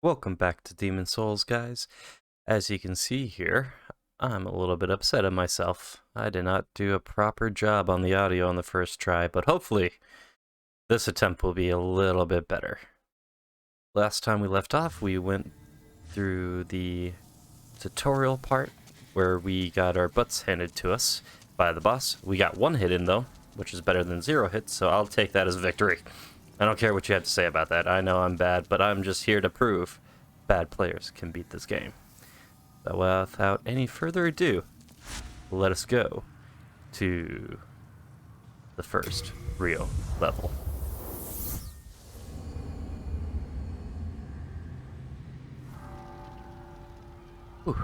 Welcome back to Demon Souls, guys. As you can see here, I'm a little bit upset at myself. I did not do a proper job on the audio on the first try, but hopefully this attempt will be a little bit better. Last time we left off, we went through the tutorial part where we got our butts handed to us by the boss. We got one hit in though, which is better than 0 hits, so I'll take that as victory. I don't care what you have to say about that. I know I'm bad, but I'm just here to prove bad players can beat this game. So without any further ado, let us go to the first real level. Whew.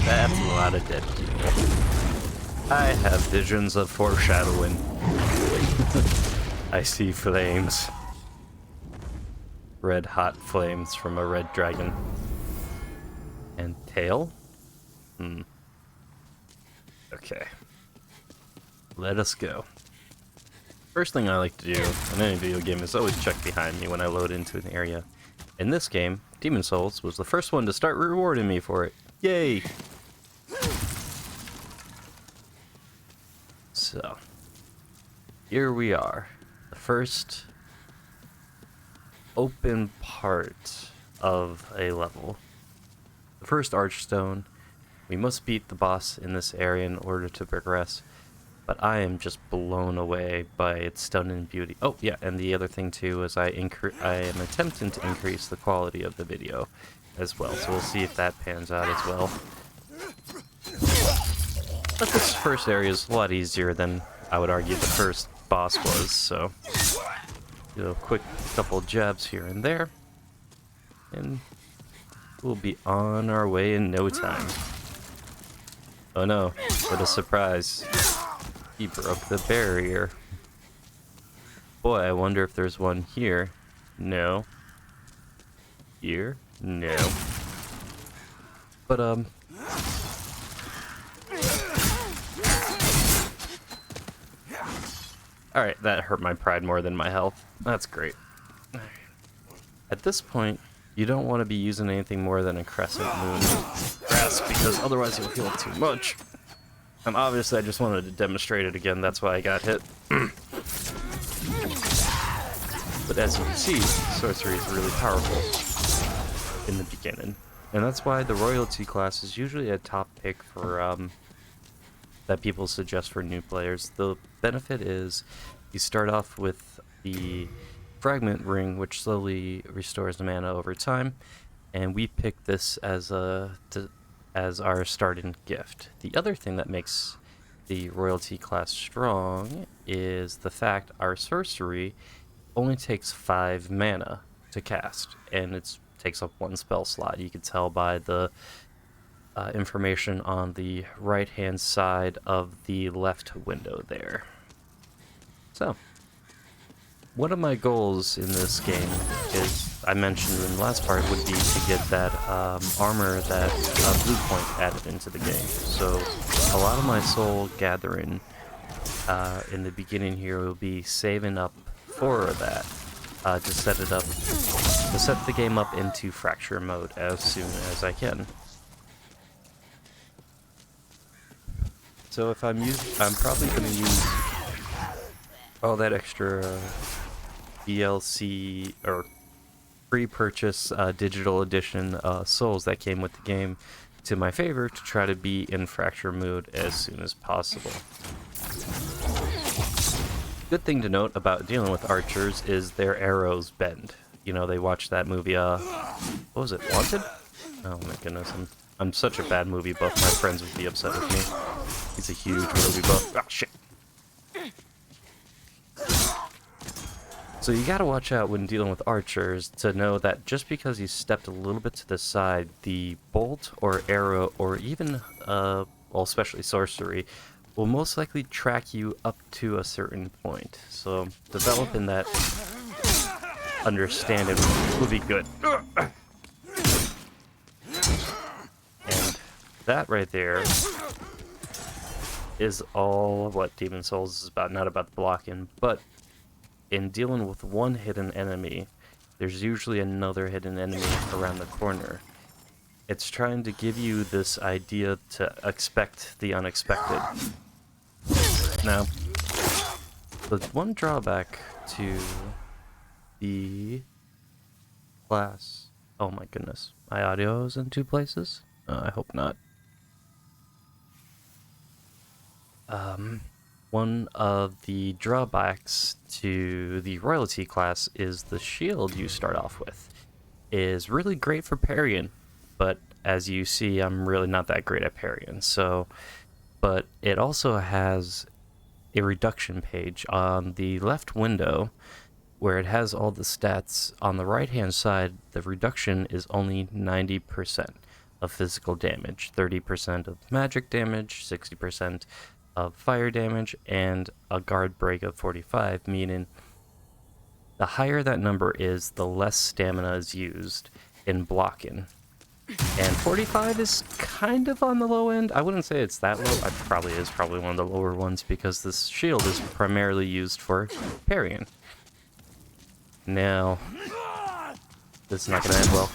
That's a lot of dead people. I have visions of foreshadowing. I see flames. Red hot flames from a red dragon. And tail? Okay. Let us go. First thing I like to do in any video game is always check behind me when I load into an area. In this game, Demon Souls was the first one to start rewarding me for it. Yay! So, here we are. The first open part of a level. The first archstone. We must beat the boss in this area in order to progress. But I am just blown away by its stunning beauty. Oh, yeah, and the other thing too is I am attempting to increase the quality of the video as well. So we'll see if that pans out as well. But this first area is a lot easier than I would argue the first boss was, so do a quick couple jabs here and there, and we'll be on our way in no time. Oh no, what a surprise. He broke the barrier. Boy, I wonder if there's one here. No. Here? No. But, alright, that hurt my pride more than my health. That's great. At this point, you don't want to be using anything more than a crescent moon grasp, because otherwise you'll heal too much. And obviously I just wanted to demonstrate it again, that's why I got hit. But as you can see, sorcery is really powerful in the beginning. And that's why the royalty class is usually a top pick for that people suggest for new players. The benefit is you start off with the fragment ring, which slowly restores the mana over time, and we pick this as our starting gift. The other thing that makes the royalty class strong is the fact our sorcery only takes 5 mana to cast, and it takes up 1 spell slot. You can tell by the information on the right hand side of the left window there. So, one of my goals in this game is, I mentioned in the last part, would be to get that armor, that blue point added into the game. So a lot of my soul gathering in the beginning here will be saving up for that to set it up, to set the game up into fracture mode as soon as I can. So if I'm probably going to use all that extra DLC or pre-purchase digital edition souls that came with the game to my favor to try to be in fracture mode as soon as possible. Good thing to note about dealing with archers is their arrows bend. You know, they watch that movie, what was it, Wanted? Oh my goodness, I'm such a bad movie buff, my friends would be upset with me. He's a huge movie buff. Oh shit. So you gotta watch out when dealing with archers to know that just because you stepped a little bit to the side, the bolt or arrow or even, well, especially sorcery, will most likely track you up to a certain point. So developing that understanding would be good. And that right there is all what Demon Souls is about. Not about blocking, but in dealing with one hidden enemy, there's usually another hidden enemy around the corner. It's trying to give you this idea to expect the unexpected. Now, the one drawback to the class... Oh my goodness, my audio is in two places? I hope not. One of the drawbacks to the royalty class is the shield you start off with is really great for parrying, but as you see, I'm really not that great at parrying. So, but it also has a reduction page on the left window where it has all the stats. On the right hand side, the reduction is only 90% of physical damage, 30% of magic damage, 60% of fire damage, and a guard break of 45, meaning the higher that number is, the less stamina is used in blocking. And 45 is kind of on the low end. I wouldn't say it's that low. It probably is one of the lower ones because this shield is primarily used for parrying. Now, this is not going to end well.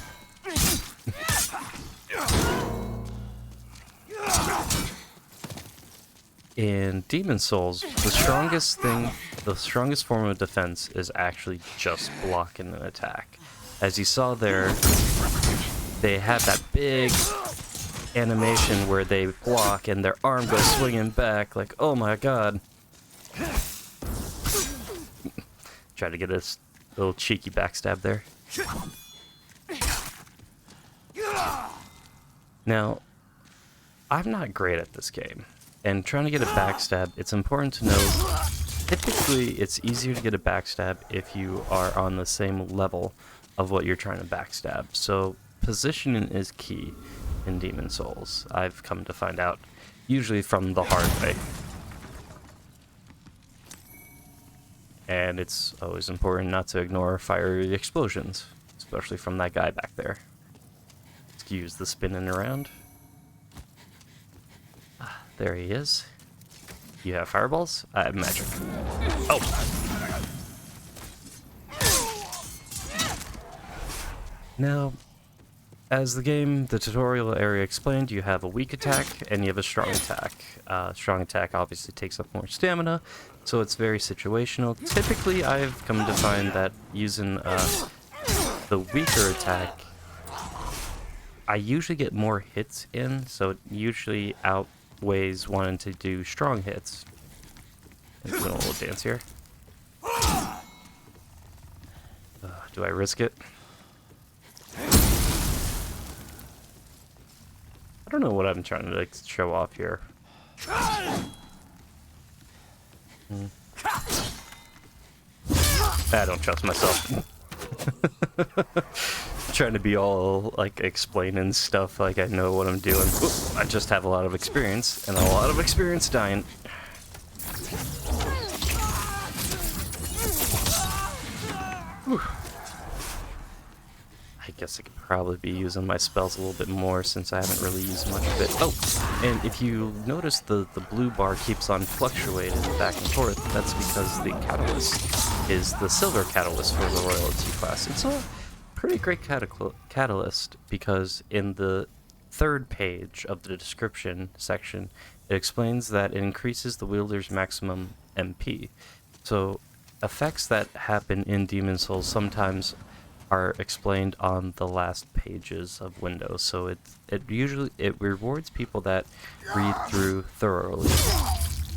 In Demon Souls, the strongest form of defense is actually just blocking an attack. As you saw there, they have that big animation where they block and their arm goes swinging back like, oh my god. Try to get a little cheeky backstab there. Now, I'm not great at this game. And trying to get a backstab, it's important to know, typically it's easier to get a backstab if you are on the same level of what you're trying to backstab. So positioning is key in Demon Souls. I've come to find out, usually from the hard way. And it's always important not to ignore fiery explosions, especially from that guy back there. Let's use the spinning around. There he is. You have fireballs? I have magic. Oh! Now, as the tutorial area explained, you have a weak attack and you have a strong attack. Strong attack obviously takes up more stamina, so it's very situational. Typically, I've come to find that using the weaker attack, I usually get more hits in, so it usually outweighs wanting to do strong hits. Let's do a little dance here. Do I risk it? I don't know what I'm trying to show off here. I don't trust myself. Trying to be all like explaining stuff like I know what I'm doing. Oop, I just have a lot of experience and a lot of experience dying. Whew. I guess I could probably be using my spells a little bit more since I haven't really used much of it. Oh, and if you notice the blue bar keeps on fluctuating back and forth, that's because the catalyst is the silver catalyst for the royalty class. It's a pretty great catalyst because in the third page of the description section, it explains that it increases the wielder's maximum MP. So effects that happen in Demon Souls sometimes are explained on the last pages of Windows, so it rewards people that read through thoroughly,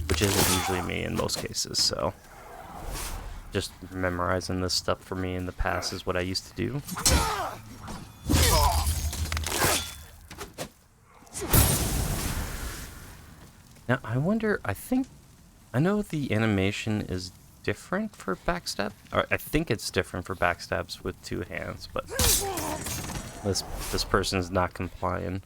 which isn't usually me in most cases. So just memorizing this stuff for me in the past is what I used to do. Now I wonder, I know the animation is different for backstab, or I think it's different for backstabs with two hands, but this person's not complying.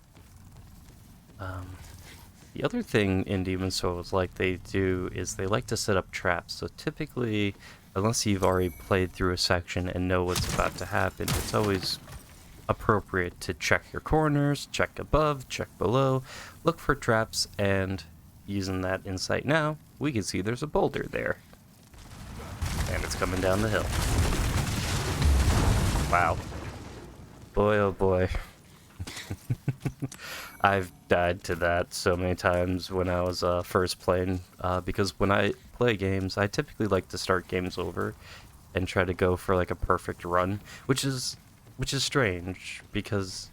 The other thing in Demon Souls like they do is they like to set up traps. So typically, unless you've already played through a section and know what's about to happen, it's always appropriate to check your corners, check above, check below, look for traps, and using that insight now, we can see there's a boulder there. And it's coming down the hill. Wow. Boy, oh boy. I've died to that so many times when I was first playing, because when I play games, I typically like to start games over and try to go for like a perfect run, which is strange because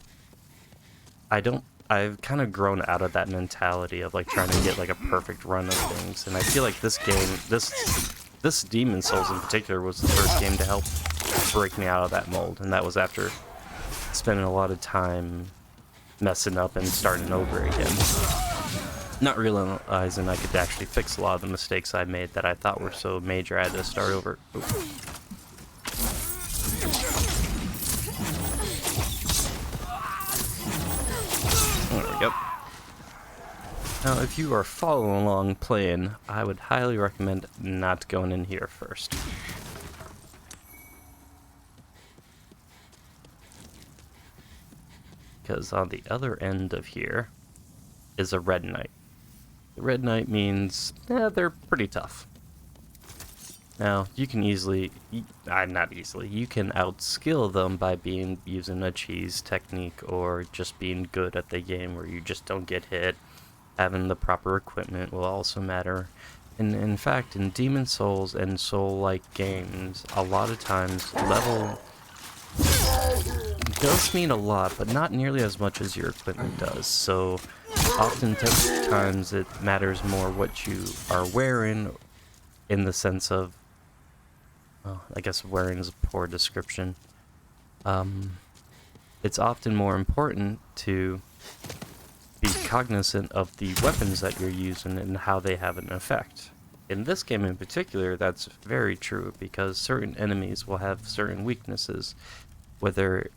I've kind of grown out of that mentality of like trying to get like a perfect run of things, and I feel like this game, this Demon Souls in particular, was the first game to help break me out of that mold, and that was after spending a lot of time messing up and starting over again. Not realizing I could actually fix a lot of the mistakes I made that I thought were so major I had to start over. Ooh. There we go. Now, if you are following along playing, I would highly recommend not going in here first. Because on the other end of here is a Red Knight. The Red Knight means, they're pretty tough. Now, you can easily, not easily, you can outskill them by using a cheese technique or just being good at the game where you just don't get hit. Having the proper equipment will also matter. And in fact, in Demon Souls and Soul-like games, a lot of times level does mean a lot, but not nearly as much as your equipment does. So oftentimes it matters more what you are wearing, in the sense of, well, I guess wearing is a poor description. It's often more important to be cognizant of the weapons that you're using and how they have an effect. In this game in particular, that's very true, because certain enemies will have certain weaknesses, whether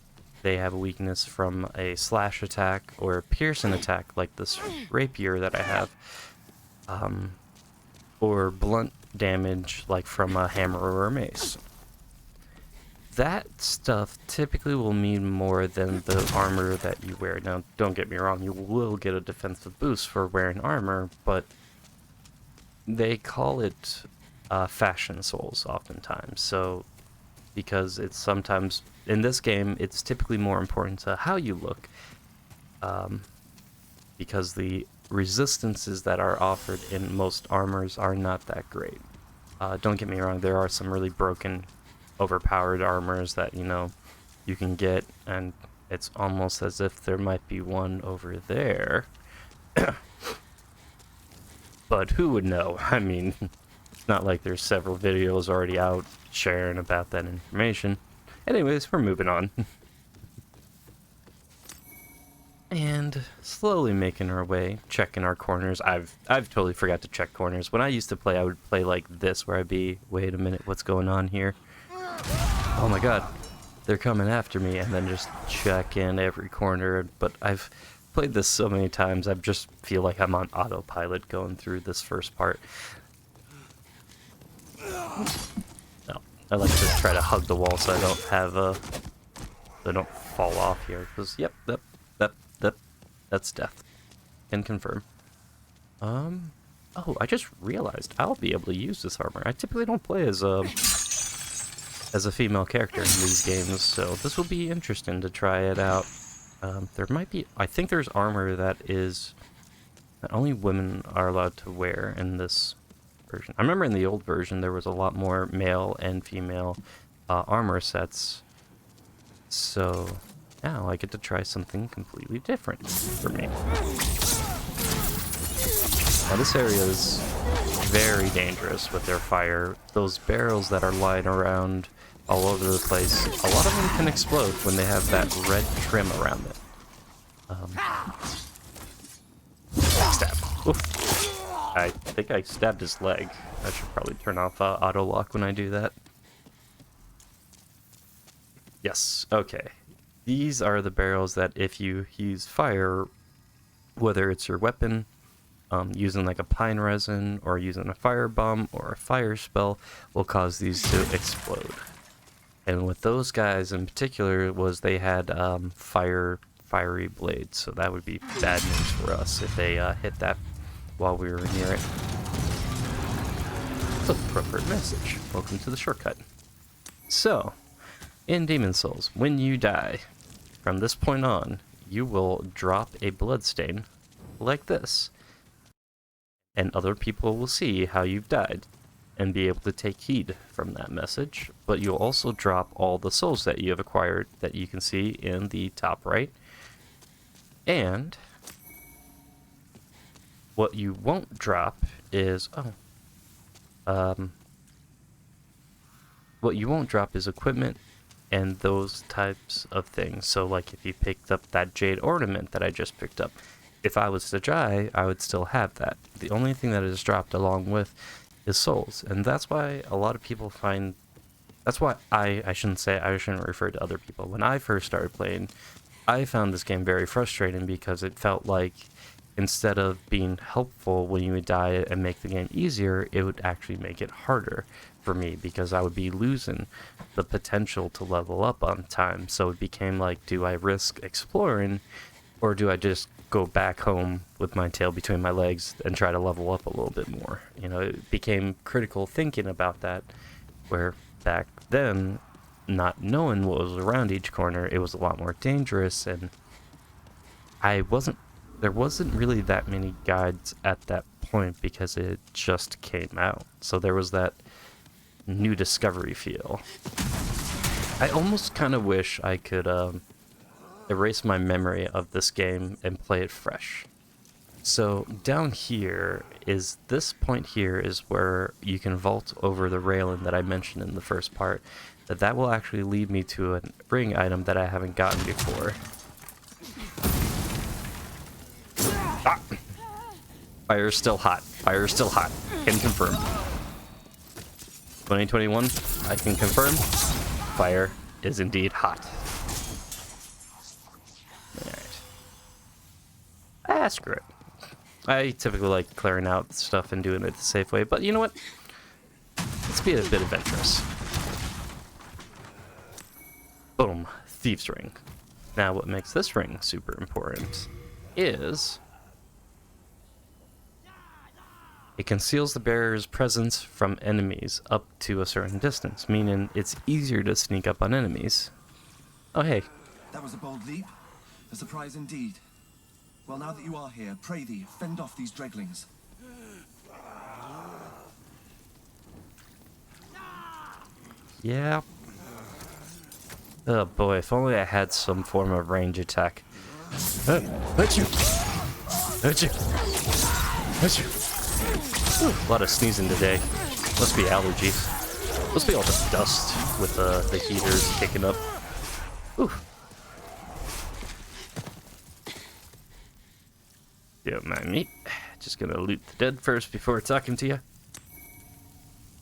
they have a weakness from a slash attack or a piercing attack like this rapier that I have, or blunt damage like from a hammer or a mace. That stuff typically will mean more than the armor that you wear. Now, don't get me wrong, you will get a defensive boost for wearing armor, but they call it fashion souls oftentimes. So, because it's sometimes, in this game, it's typically more important to how you look, because the resistances that are offered in most armors are not that great. Don't get me wrong, there are some really broken, overpowered armors that, you can get, and it's almost as if there might be one over there. But who would know? I mean, it's not like there's several videos already out sharing about that information. Anyways, we're moving on. And slowly making our way, checking our corners. I've totally forgot to check corners. When I used to play, I would play like this, where I'd be, wait a minute, what's going on here? Oh my god, they're coming after me, and then just check in every corner. But I've played this so many times, I just feel like I'm on autopilot going through this first part. No, I like to try to hug the wall so I don't have so I don't fall off here. Because yep, that's death. Can confirm. Oh, I just realized I'll be able to use this armor. I typically don't play as a female character in these games, so this will be interesting to try it out. There might be, I think there's armor that only women are allowed to wear in this version. I remember in the old version there was a lot more male and female armor sets, so now I get to try something completely different for me. Now this area is very dangerous with their fire. Those barrels that are lying around all over the place, a lot of them can explode when they have that red trim around it. Stab. Oof. I think I stabbed his leg. I should probably turn off auto lock when I do that. Yes, okay. These are the barrels that if you use fire, whether it's your weapon using like a pine resin or using a fire bomb or a fire spell will cause these to explode. And with those guys in particular was they had fiery blades, so that would be bad news for us if they hit that while we were near it. It's a appropriate message. Welcome to the shortcut. So, in Demon Souls, when you die, from this point on, you will drop a bloodstain like this. And other people will see how you've died and be able to take heed from that message. But you'll also drop all the souls that you have acquired that you can see in the top right. And what you won't drop is... what you won't drop is equipment and those types of things. So like if you picked up that jade ornament that I just picked up, if I was to die, I would still have that. The only thing that is dropped along with is souls. And that's why a lot of people find... That's why I shouldn't refer to other people. When I first started playing, I found this game very frustrating because it felt like instead of being helpful when you would die and make the game easier, it would actually make it harder for me because I would be losing the potential to level up on time. So it became like, do I risk exploring or do I just go back home with my tail between my legs and try to level up a little bit more? You know, it became critical thinking about that, where back then, not knowing what was around each corner, it was a lot more dangerous, and there wasn't really that many guides at that point because it just came out. So there was that new discovery feel. I almost kind of wish I could erase my memory of this game and play it fresh. So down here is this point here is where you can vault over the railing that I mentioned in the first part. That will actually lead me to a ring item that I haven't gotten before. Ah! Fire is still hot. Fire is still hot. Can confirm. 2021, I can confirm. Fire is indeed hot. Alright. Ah, screw it. I typically like clearing out stuff and doing it the safe way, but you know what? Let's be a bit adventurous. Boom. Thieves' Ring. Now, what makes this ring super important is it conceals the bearer's presence from enemies up to a certain distance, meaning it's easier to sneak up on enemies. Oh, hey. That was a bold leap. A surprise indeed. Well, now that you are here, pray thee, fend off these dreglings. Yeah. Oh boy, if only I had some form of range attack. Hurt you! Hurt you! Hurt you! Ooh, a lot of sneezing today. Must be allergies. Must be all the dust with the heaters kicking up. Ooh. Don't mind me. Just gonna loot the dead first before talking to you.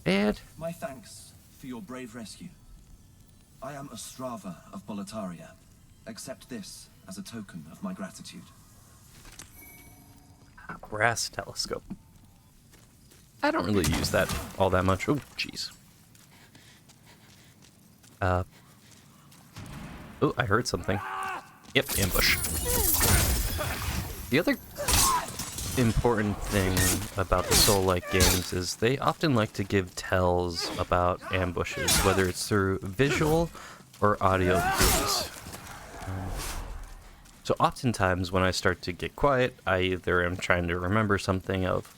And... My thanks for your brave rescue. I am Ostrava of Boletaria. Accept this as a token of my gratitude. A brass telescope. I don't really use that all that much. Oh, jeez. Oh, I heard something. Yep, ambush. The other important thing about the Soul-like games is they often like to give tells about ambushes, whether it's through visual or audio cues. So oftentimes when I start to get quiet, I either am trying to remember something of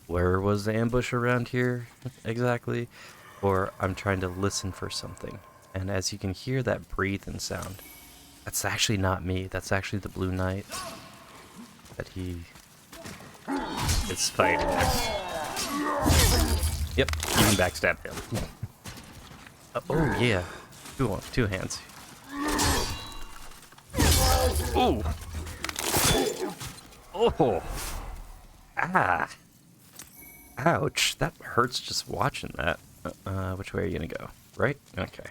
where was the ambush around here exactly, or I'm trying to listen for something. And as you can hear that breathing sound, that's actually not me, that's actually the Blue Knight that he is fighting with. Yep, you can backstab him. Oh yeah, two hands. Oh! Oh! Ah! Ouch, that hurts just watching that. Which way are you gonna go? Right? Okay.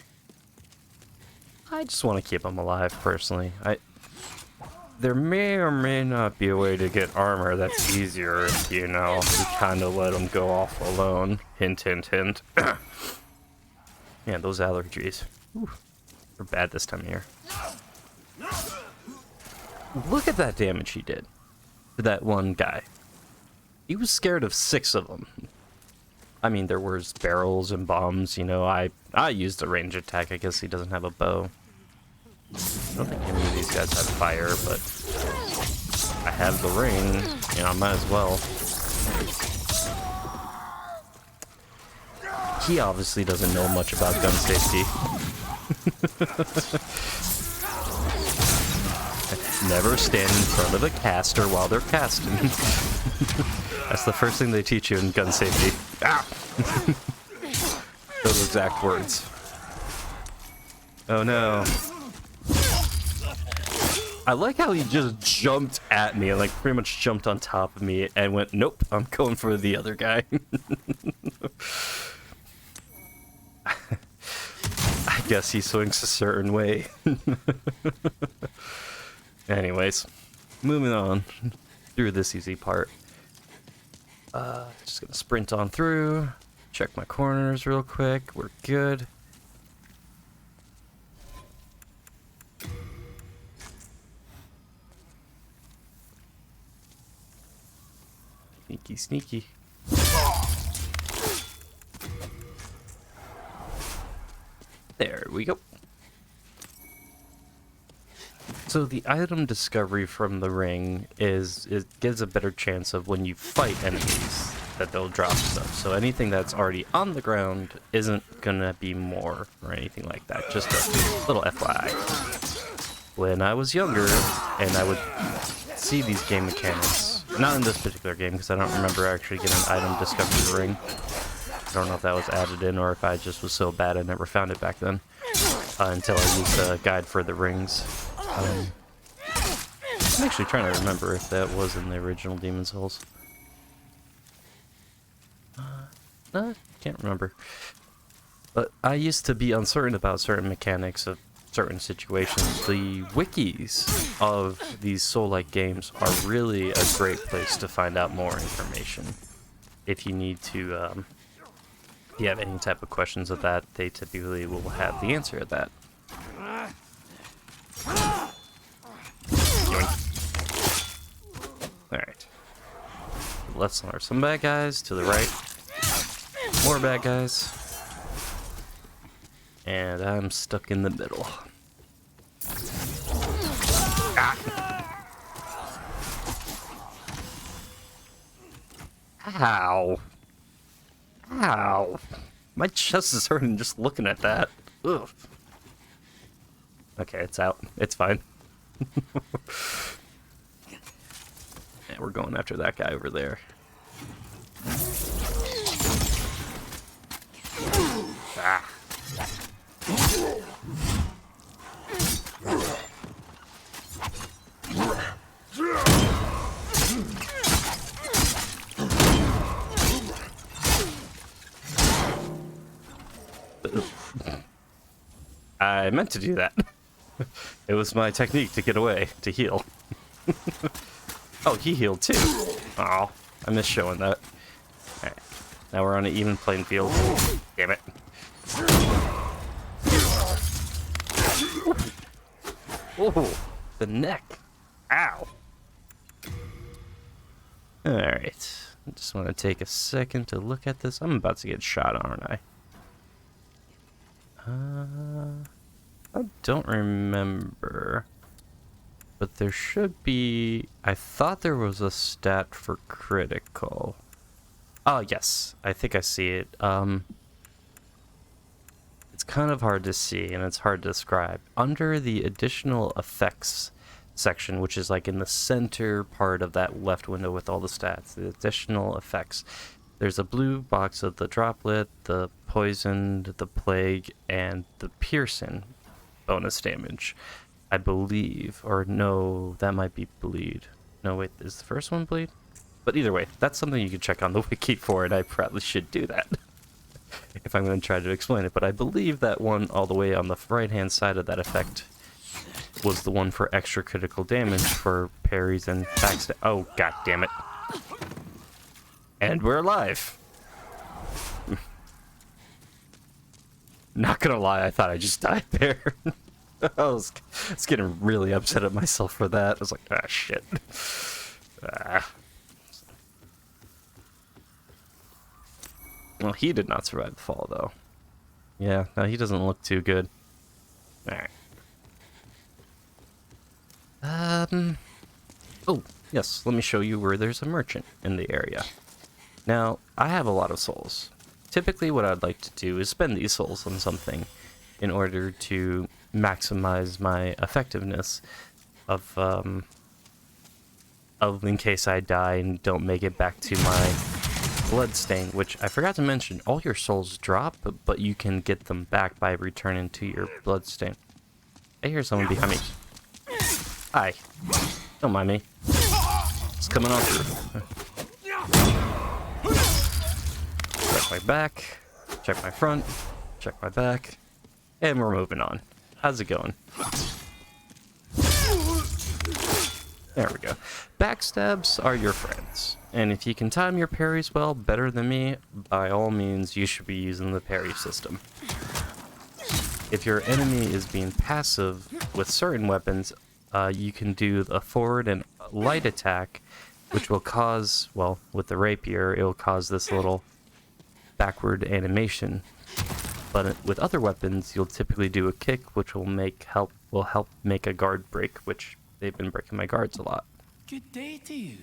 I just want to keep him alive, personally. there may or may not be a way to get armor that's easier if, you know, you kind of let them go off alone. Hint, hint, hint. Yeah, those allergies. Whew, they're bad this time of year. Look at that damage he did to that one guy. He was scared of 6 of them. I mean, there was barrels and bombs, you know. I used a range attack. I guess he doesn't have a bow. I don't think any of these guys have fire, but I have the ring, you know, I might as well. He obviously doesn't know much about gun safety. Never stand in front of a caster while they're casting. That's the first thing they teach you in gun safety. Ah! Those exact words. Oh no. I like how he just jumped at me and like pretty much jumped on top of me and went, nope, I'm going for the other guy. I guess he swings a certain way. Anyways, moving on through this easy part. Just gonna sprint on through, check my corners real quick. We're good. Sneaky, sneaky. There we go. So the item discovery from the ring is it gives a better chance of when you fight enemies that they'll drop stuff. So anything that's already on the ground isn't gonna be more or anything like that. Just a little FYI. When I was younger and I would see these game mechanics, not in this particular game because I don't remember actually getting an item discovery ring. I don't know if that was added in or if I just was so bad I never found it back then until I used a guide for the rings. I'm actually trying to remember if that was in the original Demon's Souls. Can't remember. But I used to be uncertain about certain mechanics of certain situations. The wikis of these Soul-like games are really a great place to find out more information. If you need to, if you have any type of questions of that, they typically will have the answer to that. Alright. To the left are some bad guys, to the right, more bad guys. And I'm stuck in the middle. Ah. Ow. Ow. My chest is hurting just looking at that. Ugh. Okay, it's out. It's fine. Yeah, we're going after that guy over there. Ah. I meant to do that. It was my technique to get away, to heal. Oh, he healed too. Oh, I missed showing that. Alright, now we're on an even playing field. Damn it. Oh, the neck. Ow. Alright, I just want to take a second to look at this. I'm about to get shot, aren't I? I don't remember. But there should be... I thought there was a stat for critical. Oh, yes. I think I see it. It's kind of hard to see, and it's hard to describe. Under the additional effects section, which is like in the center part of that left window with all the stats, the additional effects, there's a blue box of the droplet, the poisoned, the plague, and the piercing bonus damage. I believe, or no, that might be bleed. No, wait, is the first one bleed? But either way, that's something you can check on the wiki for, and I probably should do that if I'm going to try to explain it. But I believe that one all the way on the right-hand side of that effect was the one for extra critical damage for parries and backstab. Oh, god damn it. And we're alive. Not gonna lie, I thought I just died there. I was getting really upset at myself for that. I was like, ah, shit. Ah. Well, he did not survive the fall, though. Yeah, no, he doesn't look too good. Alright. Oh, yes, let me show you where there's a merchant in the area. Now, I have a lot of souls. Typically, what I'd like to do is spend these souls on something in order to maximize my effectiveness of in case I die and don't make it back to my bloodstain, which I forgot to mention, all your souls drop, but you can get them back by returning to your bloodstain. I hear someone behind me. Hi. Don't mind me. It's coming on through. Check my back, check my front, check my back, and we're moving on. How's it going? There we go. Backstabs are your friends, and if you can time your parries well, better than me, by all means, you should be using the parry system. If your enemy is being passive with certain weapons, you can do a forward and light attack, which will cause, well, with the rapier, it will cause this little backward animation. But with other weapons, you'll typically do a kick, which will help make a guard break, which they've been breaking my guards a lot. Good day to you.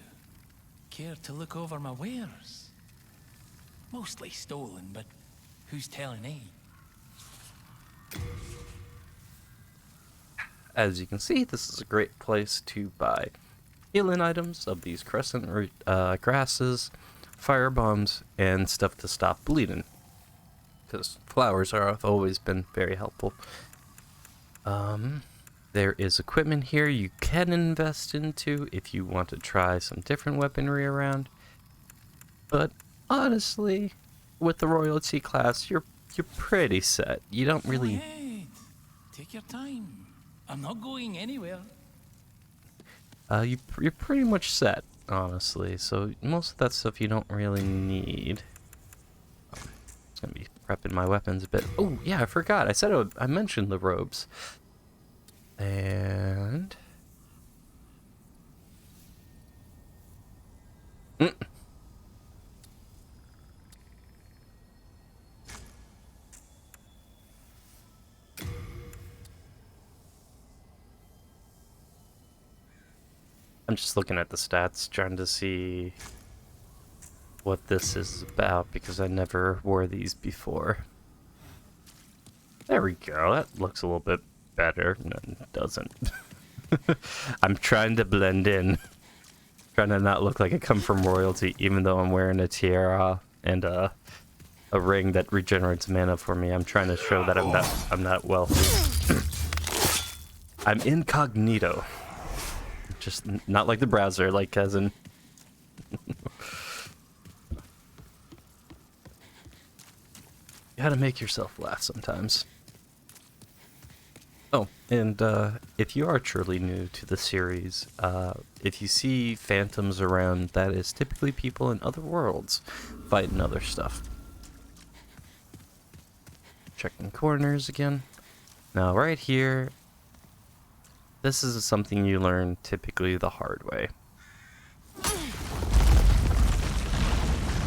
Care to look over my wares? Mostly stolen, but who's telling As you can see, this is a great place to buy healing items of these crescent grasses, fire bombs, and stuff to stop bleeding. Because flowers have always been very helpful. There is equipment here you can invest into if you want to try some different weaponry around. But honestly, with the royalty class, you're pretty set. You don't really. Go ahead. Take your time. I'm not going anywhere. You're pretty much set, honestly. So most of that stuff you don't really need. It's gonna be prepping my weapons a bit. Oh yeah, I forgot. I said I mentioned the robes. And I'm just looking at the stats, trying to see what this is about, because I never wore these before. There we go. That looks a little bit better. No, it doesn't. I'm trying to blend in. Trying to not look like I come from royalty, even though I'm wearing a tiara and a ring that regenerates mana for me. I'm trying to show that I'm not wealthy. I'm incognito. Just not like the browser, like cousin. You gotta make yourself laugh sometimes. Oh, and if you are truly new to the series, if you see phantoms around, that is typically people in other worlds fighting other stuff. Checking corners again. Now, right here, this is something you learn typically the hard way.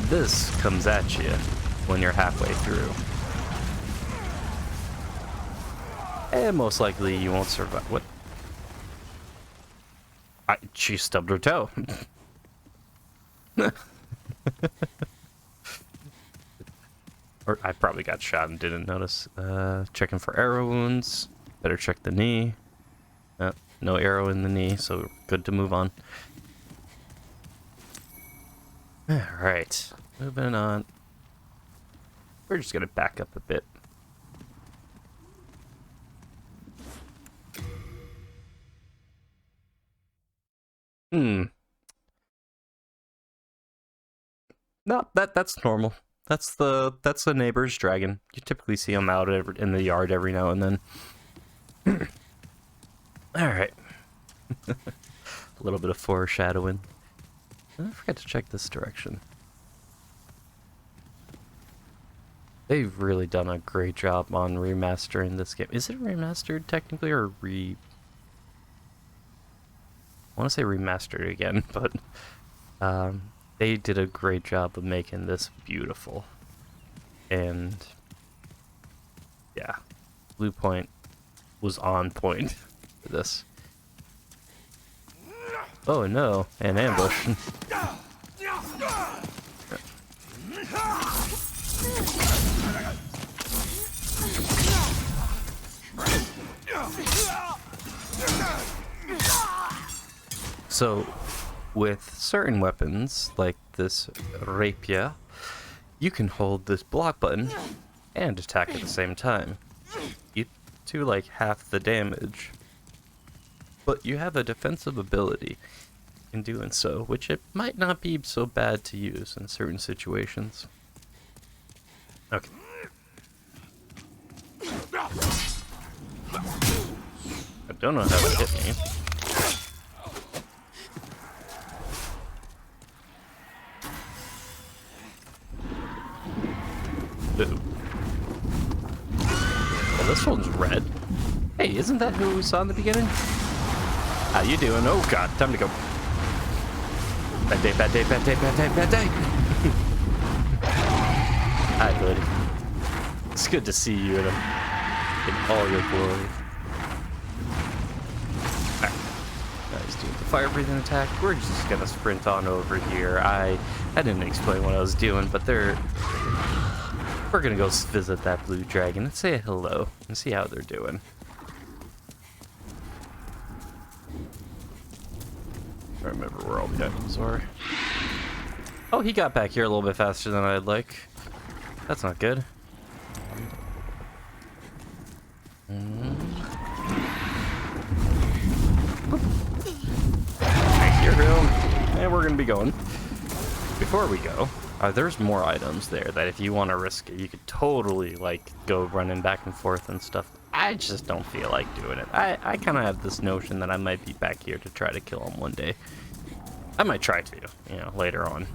This comes at you when you're halfway through. And most likely you won't survive. What? She stubbed her toe. Or I probably got shot and didn't notice. Checking for arrow wounds. Better check the knee. No arrow in the knee, so good to move on. Alright, moving on. We're just gonna back up a bit. No, that's normal. That's the neighbor's dragon. You typically see them out in the yard every now and then. Alright. A little bit of foreshadowing. I forgot to check this direction. They've really done a great job on remastering this game. Is it remastered technically, or I want to say remastered again, but they did a great job of making this beautiful. And yeah, Blue Point was on point for this. Oh no, an ambush. So, with certain weapons, like this rapier, you can hold this block button and attack at the same time. You do like half the damage, but you have a defensive ability in doing so, which it might not be so bad to use in certain situations. Okay. I don't know how it hit me. Oh, this one's red. Hey, isn't that who we saw in the beginning? How you doing? Oh god, time to go. Bad day, bad day, bad day, bad day, bad day. Hi, buddy. It's good to see you in all your glory. Alright. He's doing the fire breathing attack. We're just gonna sprint on over here. I didn't explain what I was doing, but we're gonna go visit that blue dragon and say hello and see how they're doing. I remember where all the items are. Oh, he got back here a little bit faster than I'd like. That's not good. I hear him. And we're gonna be going. Before we go, there's more items there that if you want to risk it, you could totally like go running back and forth and stuff. I just don't feel like doing it. I kind of have this notion that I might be back here to try to kill him one day. I might try to, you know, later on.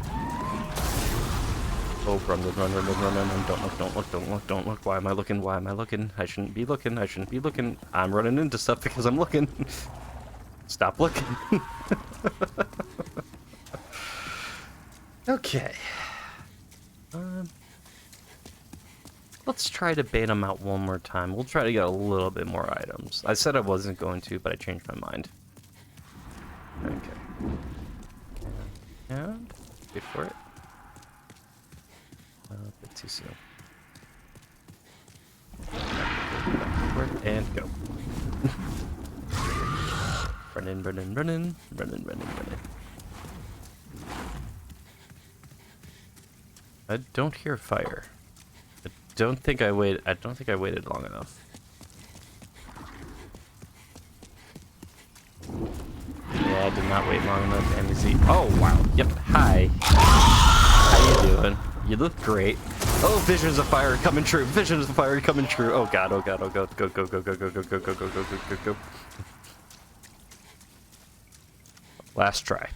Oh, run, run, run, run, run, run, run, run. Don't look, don't look, don't look, don't look. Why am I looking? Why am I looking? I shouldn't be looking. I shouldn't be looking. I'm running into stuff because I'm looking. Stop looking. Okay. Let's try to bait him out one more time. We'll try to get a little bit more items. I said I wasn't going to, but I changed my mind. Okay. Yeah, wait for it. A bit too soon. And go. Running, running, running, running, running, running. I don't hear fire. I don't think I waited long enough. Yeah, I did not wait long enough. MEZ. Oh wow. Yep. Hi. How you doing? You look great. Oh, visions of fire coming true. Visions of fire coming true. Oh god. Oh god. Oh god. Go go go go go go go go go go go go go. Last try.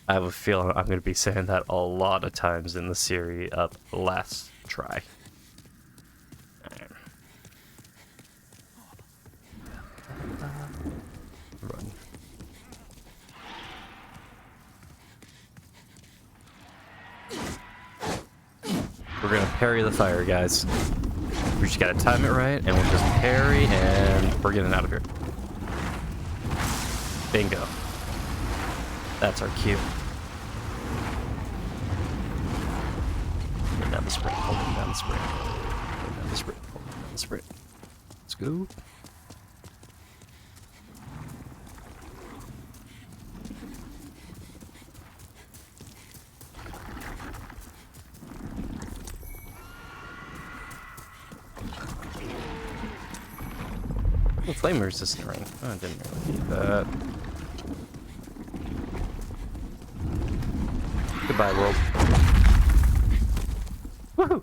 I have a feeling I'm going to be saying that a lot of times in the series of last try. Run. We're going to parry the fire, guys. We just got to time it right, and we'll just parry, and we're getting out of here. Bingo. That's our cue. Hold down the sprint, hold down the sprint, hold down the sprint, hold down the sprint. Let's go. Oh, flame resistant ring. Oh, I didn't really need that. Goodbye, world. Woohoo!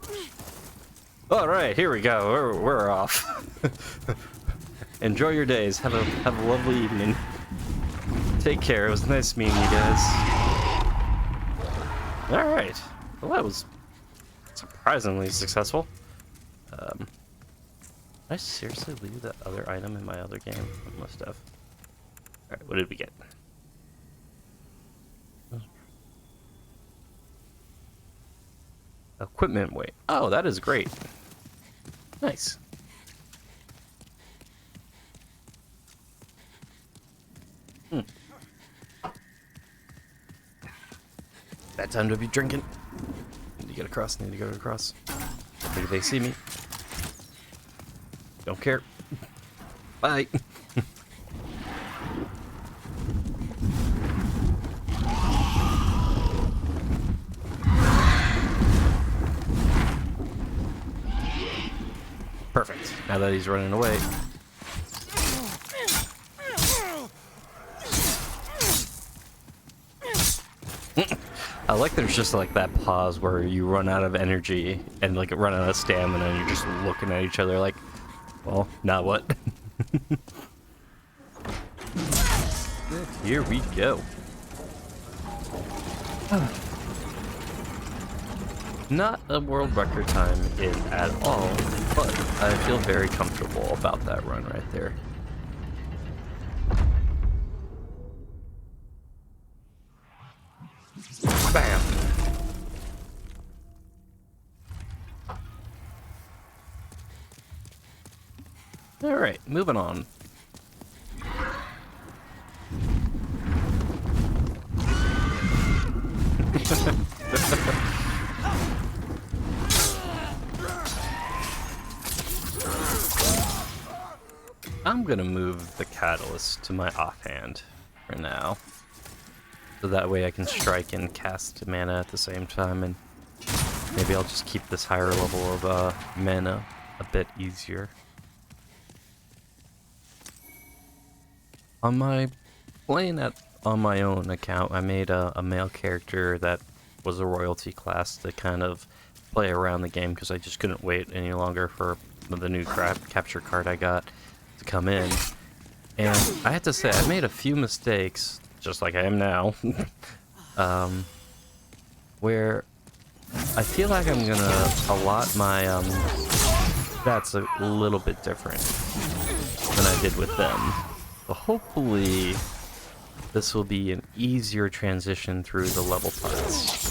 All right, here we go. We're off. Enjoy your days. Have a lovely evening. Take care. It was nice meeting you guys. All right. Well, that was surprisingly successful. Did I seriously leave that other item in my other game? I must have. All right. What did we get? Equipment weight. Oh, that is great. Nice. Bad time to be drinking. Need to get across, need to go across. Maybe they see me. Don't care. Bye. Perfect. Now that he's running away. I like there's just like that pause where you run out of energy and like run out of stamina and you're just looking at each other like, well, now what? Here we go. Not a world record time in at all, but I feel very comfortable about that run right there. Bam! Alright, moving on. I'm gonna move the catalyst to my offhand for now. So that way I can strike and cast mana at the same time, and maybe I'll just keep this higher level of mana a bit easier. On my on my own account, I made a male character that was a royalty class to kind of play around the game because I just couldn't wait any longer for the new capture card I got to come in. And I have to say, I made a few mistakes, just like I am now, where I feel like I'm gonna allot my stats a little bit different than I did with them. But hopefully this will be an easier transition through the level parts.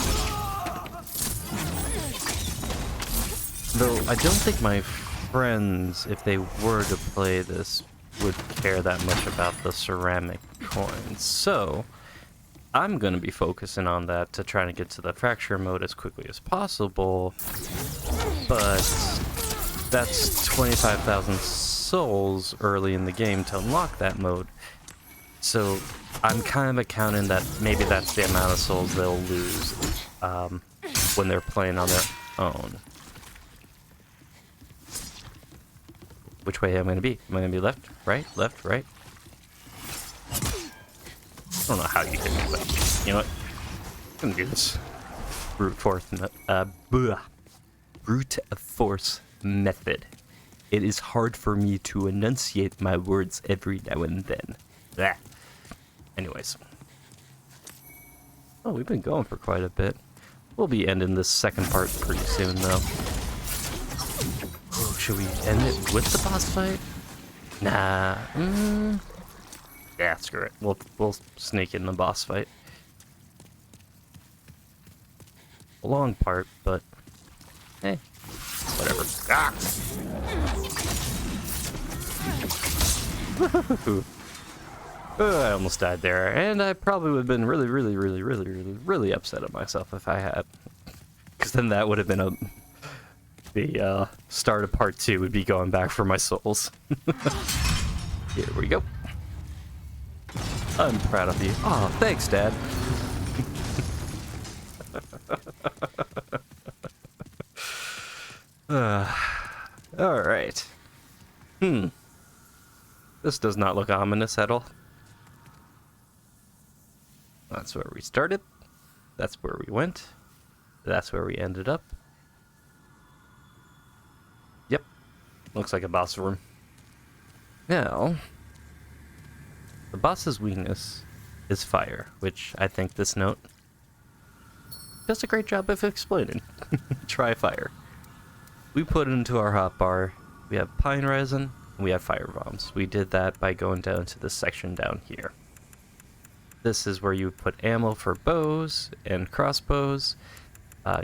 Though I don't think my friends, if they were to play this, would care that much about the ceramic coins. So I'm going to be focusing on that to try to get to the fracture mode as quickly as possible. But that's 25,000 souls early in the game to unlock that mode. So I'm kind of accounting that maybe that's the amount of souls they'll lose when they're playing on their own. Which way am I going to be? Am I going to be left, right, left, right? I don't know how you hit me, but you know what? I'm going to do this. Brute force method. It is hard for me to enunciate my words every now and then. Blah. Anyways. Oh, we've been going for quite a bit. We'll be ending this second part pretty soon, though. Oh, should we end it with the boss fight? Nah. Yeah, screw it. We'll sneak in the boss fight. A long part, but hey, whatever. Ah! I almost died there, and I probably would have been really upset at myself if I had, because then that would have been the start of part 2 would be going back for my souls. Here we go. I'm proud of you. Oh, thanks, Dad. All right. This does not look ominous at all. That's where we started. That's where we went. That's where we ended up. Looks like a boss room. Now, the boss's weakness is fire, which I think this note does a great job of explaining. Try fire. We put into our hotbar, we have pine resin, and we have fire bombs. We did that by going down to this section down here. This is where you would put ammo for bows and crossbows.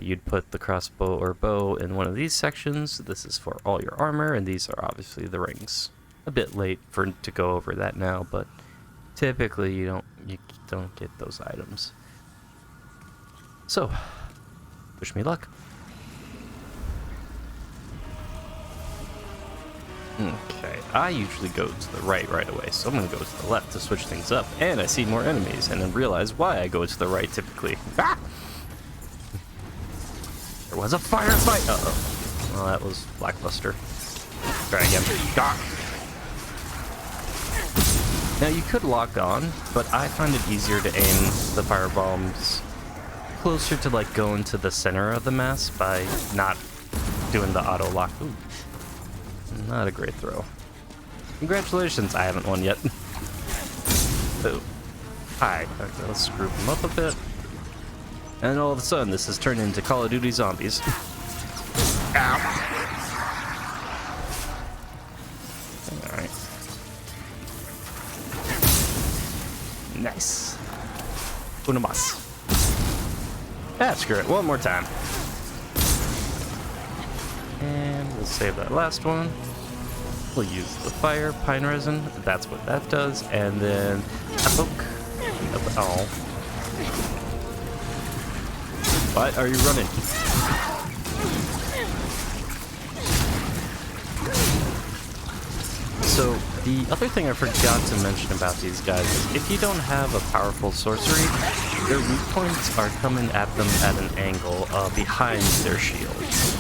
You'd put the crossbow or bow in one of these sections. This is for all your armor, and these are obviously the rings. A bit late to go over that now, but typically you don't get those items. So, wish me luck. Okay, I usually go to the right away, so I'm gonna go to the left to switch things up, and I see more enemies, and then realize why I go to the right typically. Ah! There was a firefight! Uh-oh. Well, that was lackluster. Try again. Ah! Now, you could lock on, but I find it easier to aim the firebombs closer to, like, going to the center of the mass by not doing the auto-lock. Ooh. Not a great throw. Congratulations, I haven't won yet. Oh. Alright, let's group them up a bit. And all of a sudden, this has turned into Call of Duty Zombies. Ow! Alright. Nice. Una mas. Ah, screw it. One more time. And we'll save that last one. We'll use the fire, pine resin. That's what that does. And then a poke. Oh. Why are you running? So, the other thing I forgot to mention about these guys is if you don't have a powerful sorcery, their weak points are coming at them at an angle behind their shields.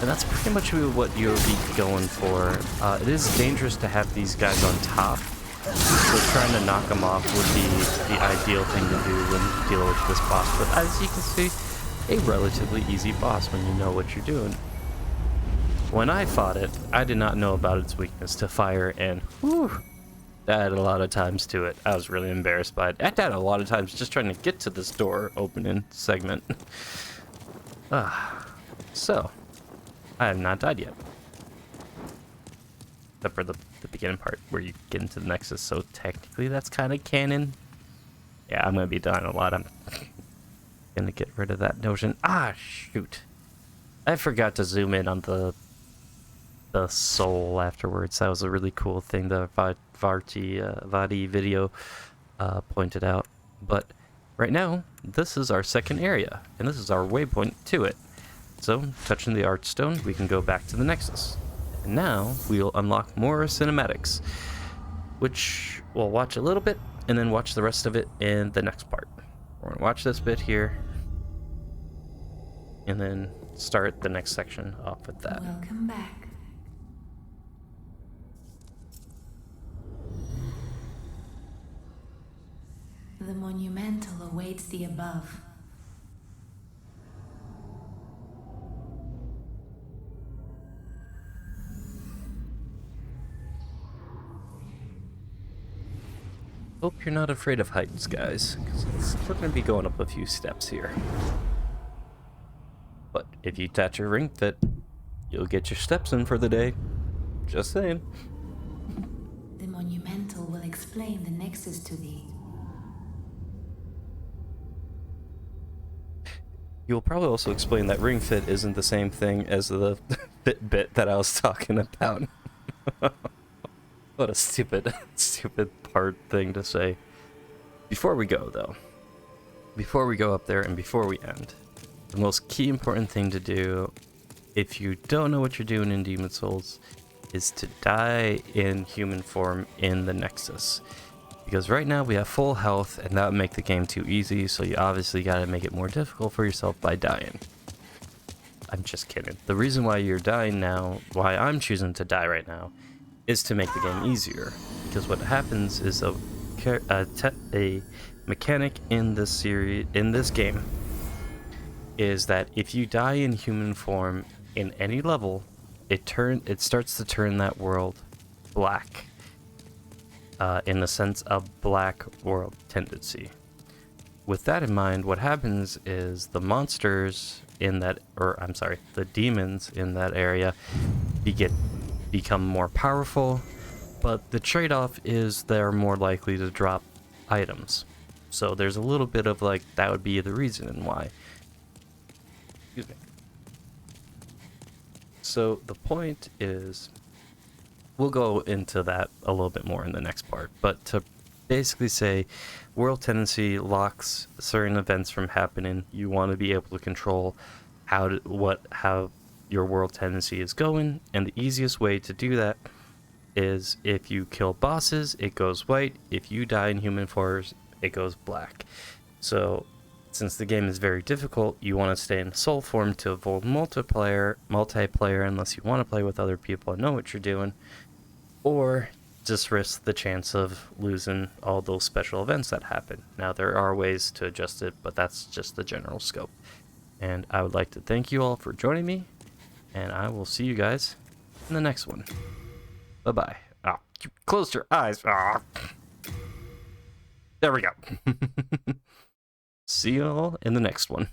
And that's pretty much what you'll be going for. It is dangerous to have these guys on top, so trying to knock them off would be the ideal thing to do when dealing with this boss. But as you can see, a relatively easy boss when you know what you're doing. When I fought it, I did not know about its weakness to fire, and whew, that had a lot of times to it. I was really embarrassed by it. I died a lot of times just trying to get to this door opening segment. So, I have not died yet. Except for the beginning part where you get into the Nexus, so technically that's kind of canon. Yeah, I'm going to be dying a lot. I'm going to get rid of that notion. Ah, shoot. I forgot to zoom in on the soul afterwards. That was a really cool thing the Vadi video pointed out. But right now, this is our second area, and this is our waypoint to it. So, touching the Archstone, we can go back to the Nexus. And now, we'll unlock more cinematics, which we'll watch a little bit, and then watch the rest of it in the next part. We're going to watch this bit here, and then start the next section off with that. Welcome back. The monumental awaits the above. Hope you're not afraid of heights, guys, because we're going to be going up a few steps here. But if you touch your ring fit, you'll get your steps in for the day. Just saying. The monumental will explain the Nexus to thee. You'll probably also explain that ring fit isn't the same thing as the Fitbit that I was talking about. What a stupid part thing to say. Before we go, though, before we go up there and before we end, the most key important thing to do, if you don't know what you're doing in Demon Souls, is to die in human form in the Nexus. Because right now we have full health, and that would make the game too easy, so you obviously gotta make it more difficult for yourself by dying. I'm just kidding. The reason why you're dying now, why I'm choosing to die right now, is to make the game easier. Because what happens is a mechanic in this series, in this game, is that if you die in human form in any level, it starts to turn that world black, in the sense of black world tendency. With that in mind, what happens is the monsters in that, or I'm sorry, the demons in that area become more powerful, but the trade-off is they're more likely to drop items. So there's a little bit of like, that would be the reason and why. Excuse me. So the point is, we'll go into that a little bit more in the next part, but to basically say world tendency locks certain events from happening. You want to be able to control how your world tendency is going, and the easiest way to do that is if you kill bosses, it goes white. If you die in human forms, it goes black. So since the game is very difficult, you want to stay in soul form to avoid multiplayer unless you want to play with other people and know what you're doing, or just risk the chance of losing all those special events that happen. Now, there are ways to adjust it, but that's just the general scope. And I would like to thank you all for joining me, and I will see you guys in the next one. Bye-bye. Oh, you closed your eyes. Oh. There we go. See you all in the next one.